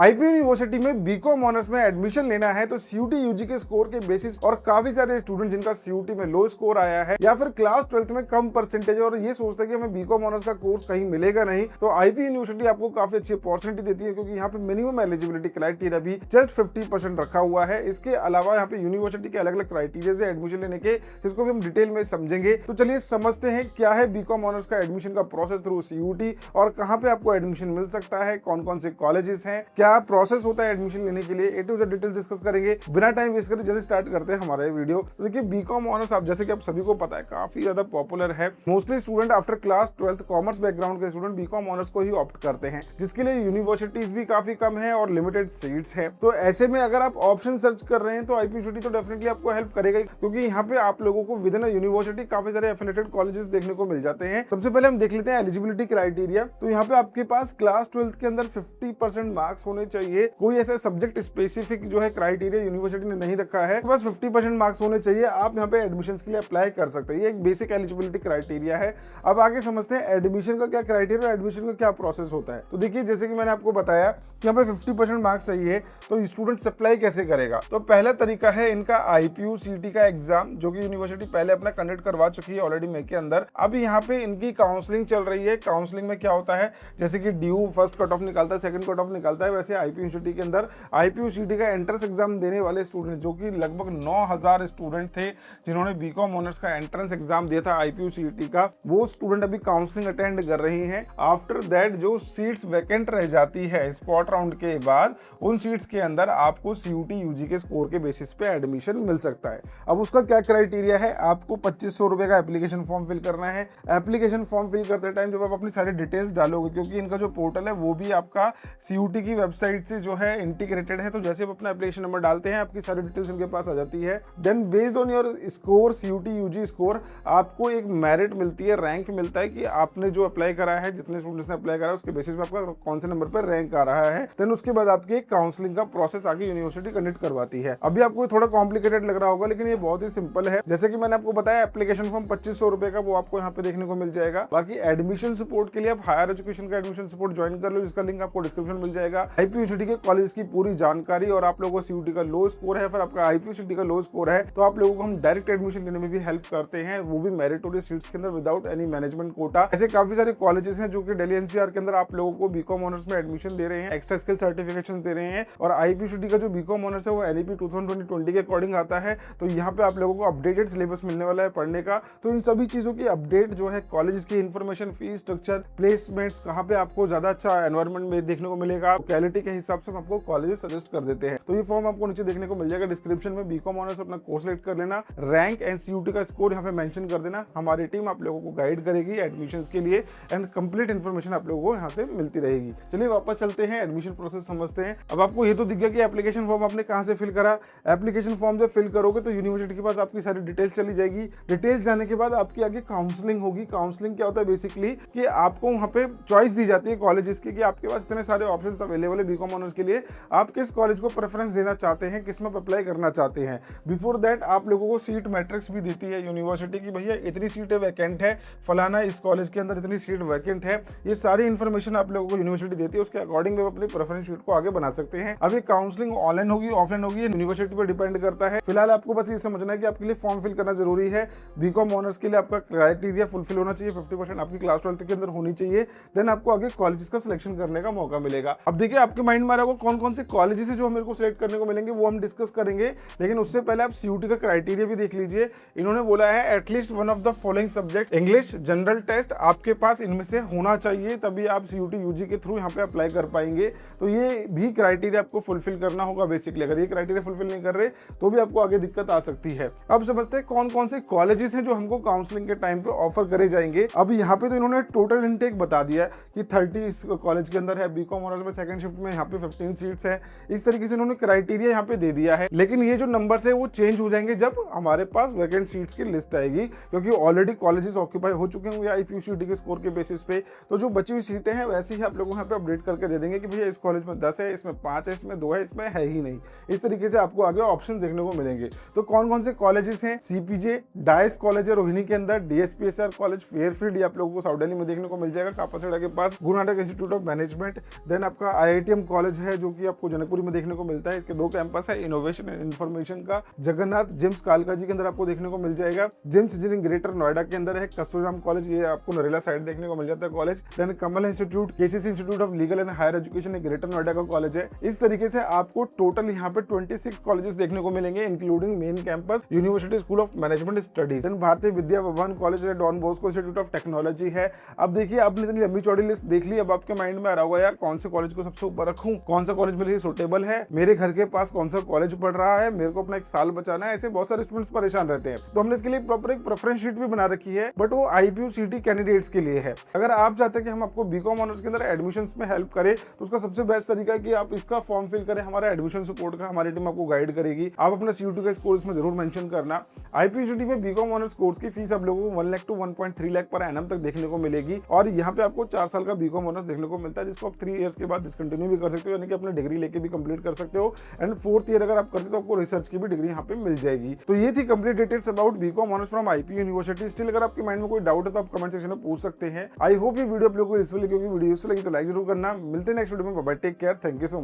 IP university में BCom honours में admission लेना है तो सीयूटी यूजी के स्कोर के बेसिस और काफी सारे स्टूडेंट जिनका सीयूटी में लो स्कोर आया है या फिर क्लास 12th में कम परसेंटेज और ये सोचते हैं कि हमें बीकॉम ऑनर्स का कोर्स कहीं मिलेगा नहीं, तो आईपी यूनिवर्सिटी आपको काफी अच्छी अपॉर्चुनिटी देती है क्योंकि यहाँ पे मिनिमम एलिजिबिलिटी क्राइटेरिया भी जस्ट 50% रखा हुआ है। इसके अलावा यहाँ पे यूनिवर्सिटी के अलग अलग क्राइटेरिया है एडमिशन लेने के, जिसको भी हम डिटेल में समझेंगे। तो चलिए समझते हैं क्या है बीकॉम ऑनर्स का एडमिशन का प्रोसेस थ्रू सीयूटी और कहाँ पे आपको एडमिशन मिल सकता है, कौन कौन से कॉलेजेस हैं, क्या प्रोसेस होता है एडमिशन लेने के लिए, ए टू जेड डिटेल्स डिस्कस करेंगे। बिना टाइम वेस्ट करे जल्दी स्टार्ट करते हैं हमारा वीडियो। तो देखिए बीकॉम ऑनर्स आप जैसे कि आप सभी को पता है काफी ज्यादा पॉपुलर है। Mostly student after class 12th commerce background के स्टूडेंट बीकॉम ऑनर्स को ही ऑप्ट करते हैं, जिसके लिए यूनिवर्सिटीज भी काफी कम है और लिमिटेड सीट्स है। तो ऐसे में अगर आप ऑप्शन सर्च कर रहे हैं तो आईपी यूनिवर्सिटी तो डेफिनेटली आपको हेल्प करेगा, क्योंकि यहाँ पे आप लोगों को विद इन यूनिवर्सिटी काफी सारे एफिलिएटेड कॉलेजेस देखने को मिल जाते हैं। सबसे पहले हम देख लेते हैं एलिजिबिलिटी क्राइटेरिया। तो यहाँ पे आपके पास क्लास 12th के अंदर 50% मार्क्स होने चाहिए। कोई ऐसा सब्जेक्ट स्पेसिफिक जो है क्राइटेरिया यूनिवर्सिटी ने नहीं रखा है, बस 50% मार्क्स होने चाहिए, आप यहाँ पे एडमिशन के लिए अप्लाई कर सकते हैं। ये एक बेसिक एलिजिबिलिटी क्राइटेरिया है। अब आगे समझते हैं एडमिशन का क्या क्राइटेरिया और एडमिशन का क्या प्रोसेस होता है। तो देखिए जैसे कि मैंने आपको बताया कि यहाँ पे 50% मार्क्स चाहिए, तो स्टूडेंट अप्लाई कैसे करेगा। तो पहला तरीका है इनका आईपीयू सीटी का एग्जाम, जो कि यूनिवर्सिटी पहले अपना कंडक्ट करवा चुकी है ऑलरेडी मई के अंदर। अब यहाँ पे इनकी काउंसलिंग चल रही है। काउंसलिंग में क्या होता है, जैसे कि ड्यू फर्स्ट कट ऑफ निकालता है, सेकंड कट ऑफ निकालता है, वैसे आईपी यूनिवर्सिटी के अंदर आईपीयू सीटी का एंट्रेंस एग्जाम देने वाले स्टूडेंट, जो कि लगभग 9000 स्टूडेंट थे जिन्होंने बीकॉम ऑनर्स का एंट्रेंस एग्जाम दिया था आईपीयू सीटी का, वो स्टूडेंट अभी काउंसलिंग अटेंड कर रही हैं। आफ्टर दैट जो सीट्स वैकेंट रह जाती है स्पॉट राउंड के बाद, उन सीट्स के अंदर आपको सीयूटी यूजी के स्कोर के बेसिस पे एडमिशन मिल सकता है। अब उसका क्या क्राइटेरिया है, आपको 2500 रुपए का एप्लीकेशन फॉर्म फिल करना है। एप्लीकेशन फॉर्म फिल करते टाइम जब आप अपनी सारी डिटेल्स डालोगे, क्योंकि इनका जो पोर्टल है वो भी आपका सीयूटी की वेबसाइट से जो है इंटीग्रेटेड है, तो जैसे आप अपना एप्लीकेशन नंबर डालते हैं आपकी सारी डिटेल्स इनके पास आ जाती है। Then based on your score, CUET UG score, आपको एक मेरिट मिलती है, रैंक मिलता है कि आपने जो अप्लाई करा है, जितने स्टूडेंट्स ने अप्लाई करा है उसके बेसिस पे आपका कौन से नंबर पर रैंक आ रहा है। देन उसके बाद आपकी काउंसलिंग का प्रोसेस आगे यूनिवर्सिटी कंडक्ट करवाती है। अभी आपको थोड़ा कॉम्प्लिकेटेड लग रहा होगा, लेकिन ये बहुत ही सिंपल है। जैसे कि मैंने आपको बताया एप्लीकेशन फॉर्म 2500 रुपए का वो आपको यहाँ पे देखने को मिल जाएगा। बाकी एडमिशन सपोर्ट के लिए आप हायर एजुकेशन का एडमिशन सपोर्ट ज्वाइन कर लो, जिसका लिंक आपको डिस्क्रिप्शन में मिल जाएगा। आईपी यूनिवर्सिटी के कॉलेज की पूरी जानकारी और आप लोगों को सीयूटी का लो स्कोर है, फिर आपका आईपी यूनिवर्सिटी का लो स्कोर है, तो आप लोगों को हम डायरेक्ट एडमिशन लेने में भी हेल्प करते हैं, वो भी मेरिटोरियस सीट्स के अंदर विदाउट एनी मैनेजमेंट कोटा। ऐसे काफी सारे कॉलेजेस हैं जो कि दिल्ली एनसीआर के अंदर आप लोगों को बीकॉम ऑनर्स में एडमिशन दे रहे हैं, एक्स्ट्रा स्किल सर्टिफिकेशन दे रहे हैं। और आईपी यूनिवर्सिटी का जो बीकॉम ऑनर्स है वो एनईपी 2020 के अकॉर्डिंग आता है, तो यहाँ पे आप लोगों को अपडेटेड सिलेबस मिलने वाला है पढ़ने का। तो इन सभी चीजों की अपडेट जो है, कॉलेज की इन्फॉर्मेशन, फीस स्ट्रक्चर, प्लेसमेंट्स, कहाँ पे आपको ज्यादा अच्छा एनवायरमेंट में देखने को मिलेगा, क्वालिटी के हिसाब से हम आपको कॉलेजेस सजेस्ट कर देते हैं। तो ये फॉर्म आपको नीचे देखने को मिल जाएगा डिस्क्रिप्शन में। बीकॉम ऑनर्स अपना कोर्स सेलेक्ट कर लेना, रैंक एंड सीयूटी का स्कोर यहाँ पे मेंशन कर देना। हमारी टीम आप लोगों को गाइड करेगी एडमिशंस के लिए एंड कंप्लीट इन्फॉर्मेशन आप लोगों को यहाँ से मिलती रहेगी। चलिए वापस चलते हैं, एडमिशन प्रोसेस समझते हैं। अब आपको ये तो दिख गया कि एप्लीकेशन फॉर्म आपने कहाँ से फिल करा। एप्लीकेशन फॉर्म जब फिल करोगे तो यूनिवर्सिटी के पास आपकी सारी डिटेल्स चली जाएगी। डिटेल्स जाने के बाद आपकी आगे काउंसलिंग होगी। काउंसलिंग क्या होता है बेसिकली कि आपको वहाँ पे चॉइस दी जाती है कॉलेजेस की, कि आपके पास इतने सारे ऑप्शंस अवेलेबल है बीकॉम ऑनर्स के लिए, आप किस कॉलेज को प्रेफरेंस देना चाहते हैं, किस में अप्लाई करना चाहते हैं। बिफोर दैट आप लोगों को सीट मैट्रिक्स भी देती है यूनिवर्सिटी की, भैया इतनी सीटें वैकेंट है, फलाना इस कॉलेज के अंदर इतनी सीट वैकेंट है। ये सारी इन्फॉर्मेशन आप लोगों को यूनिवर्सिटी देती है, उसके अकॉर्डिंग में अपनी प्रेफरेंस शीट को आगे बना सकते हैं। अब ये काउंसलिंग ऑनलाइन होगी ऑफलाइन होगी, यूनिवर्सिटी पर डिपेंड करता है। फिलहाल आपको बस ये समझना है कि आपके लिए फॉर्म फिल करना जरूरी है। बीकॉम ऑनर्स के लिए आपका क्राइटेरिया फुलफिल होना चाहिए, 50% आपकी क्लास 12th के अंदर होनी चाहिए। देन आपको आगे कॉलेजेस का सिलेक्शन करने का मौका मिलेगा। अब देखिए आपके माइंड में आ रहा होगा कौन कौन से कॉलेजेस है जो मेरे को सिलेक्ट करने को मिलेंगे, वो हम डिस्कस करेंगे। लेकिन उससे पहले आप सीयूटी का क्राइटेरिया भी देख लीजिए। इन्होंने बोला है at least one of the following subject English general test आपके पास इनमें से होना चाहिए, तभी आप सीयूटी यूजी के थ्रू यहाँ पे अप्लाई कर पाएंगे। तो ये भी क्राइटेरिया आपको फुलफिल करना होगा बेसिकली। अगर ये क्राइटेरिया फुलफिल नहीं कर रहे तो भी आपको आगे दिक्कत आ सकती है। अब समझते हैं कौन कौन से कॉलेजेस हैं जो हमको काउंसलिंग के टाइम पे ऑफर करे जाएंगे। अब यहाँ पे तो इन्होंने टोटल इनटेक बता दिया है कि 30 इस कॉलेज के अंदर है, बीकॉम ऑनर्स में सेकंड शिफ्ट में यहाँ पे 15 सीट्स है। इस तरीके से इन्होंने क्राइटेरिया यहाँ पे दे दिया है। लेकिन ये जो नंबर्स है वो चेंज हो जाएंगे जब हमारे पास वैकेंट सीट्स की लिस्ट आएगी, क्योंकि ऑलरेडी कॉलेजेस ऑक्यूपाई हो चुके होंगे आईपीयूसीटी के स्कोर के बेसिस पे। तो जो बची हुई सीटें हैं वैसे ही आप लोगों को यहाँ पे अपडेट करके दे देंगे कि भैया इस कॉलेज में 10 है, इसमें 5 है, इसमें 2 है, इसमें है ही नहीं। इस तरीके से आपको आगे ऑप्शन देखने को मिलेंगे। तो कौन कौन से कॉलेजेस हैं, सीपीजे, डाइस कॉलेज है रोहिणी के अंदर, डीएसपीएसआर कॉलेज फेयरफील्ड ये आप लोगों को साउथ दिल्ली में देखने को मिल जाएगा, कापासेड़ा के पास Guru Nanak institute of management. Then आपका आईआईटी ITM कॉलेज है जो कि आपको जनकपुरी में देखने को मिलता है। इसके 2 कैंपस है, इनोवेशन एंड इन्फॉर्मेशन का जगन्नाथ जेम्स कालका जी के अंदर आपको देखने को मिल जाएगा। जेम्स इंजीनियरिंग ग्रेटर नोएडा के अंदर है। कस्तूरराम कॉलेज ये आपको नरेला साइड देखने को मिल जाता है college. Then Kamal institute, KCC institute of legal and higher education Greater Noida का कॉलेज है। इस तरीके से आपको टोटल यहाँ पे 26 कॉलेजेस देखने को मिलेंगे, including main campus, university school of management studies, Bharatiya Vidya Bhavan college है, Don Bosco institute of technology है। अब देखिए, आपने इतनी लंबी चौड़ी लिस्ट देख ली, अब आपके माइंड में आ रहा होगा यार कौन से कॉलेज को सबसे ऊपर रखूं, कौन सा कॉलेज मेरे लिए सुटेबल है, मेरे घर के पास कौन सा कॉलेज पढ़ रहा है, मेरे को अपना 1 साल बचाना है। ऐसे बहुत सारे स्टूडेंट्स परेशान रहते हैं, तो हमने इसके लिए प्रॉपर एक प्रेफरेंस शीट भी बना रखी है, बट वो IPU CT कैंडिडेट्स के लिए है। अगर आप चाहते हैं कि हम आपको BCom ऑनर्स के अंदर एडमिशंस में हेल्प करें, तो उसका सबसे बेस्ट तरीका है कि आप इसका फॉर्म फिल करें हमारा एडमिशन सपोर्ट का। हमारी टीम आपको गाइड करेगी। आप अपना CUT का स्कोर इसमें जरूर मेंशन करना। IPU CT में BCom ऑनर्स कोर्स की फीस आप लोगों को 1 lakh to 1.3 lakh per annum तक देखने को मिलेगी, और यहाँ पे आपको 4 साल का BCom ऑनर्स देखने को मिलता है, जिसको आप 3 इयर्स के बाद डिसकंटिन्यू भी कर सकते हो, यानी कि अपनी डिग्री लेके भी कंप्लीट कर सकते हो। एंड 4th ईयर अगर आप करते हो तो आपको रिसर्च की भी डिग्री यहाँ पे मिल जाएगी। तो ये थी complete details about BCom honours from IPU university. Still अगर आपके माइंड में कोई डाउट है तो आप कमेंट सेक्शन में पूछ सकते हैं। आई होप ये वीडियो आप लोगों को यूजफुल लगी होगी। वीडियो यूजफुल लगी तो लाइक जरूर करना। मिलते हैं नेक्स्ट वीडियो में। Bye bye, take care, thank you so much.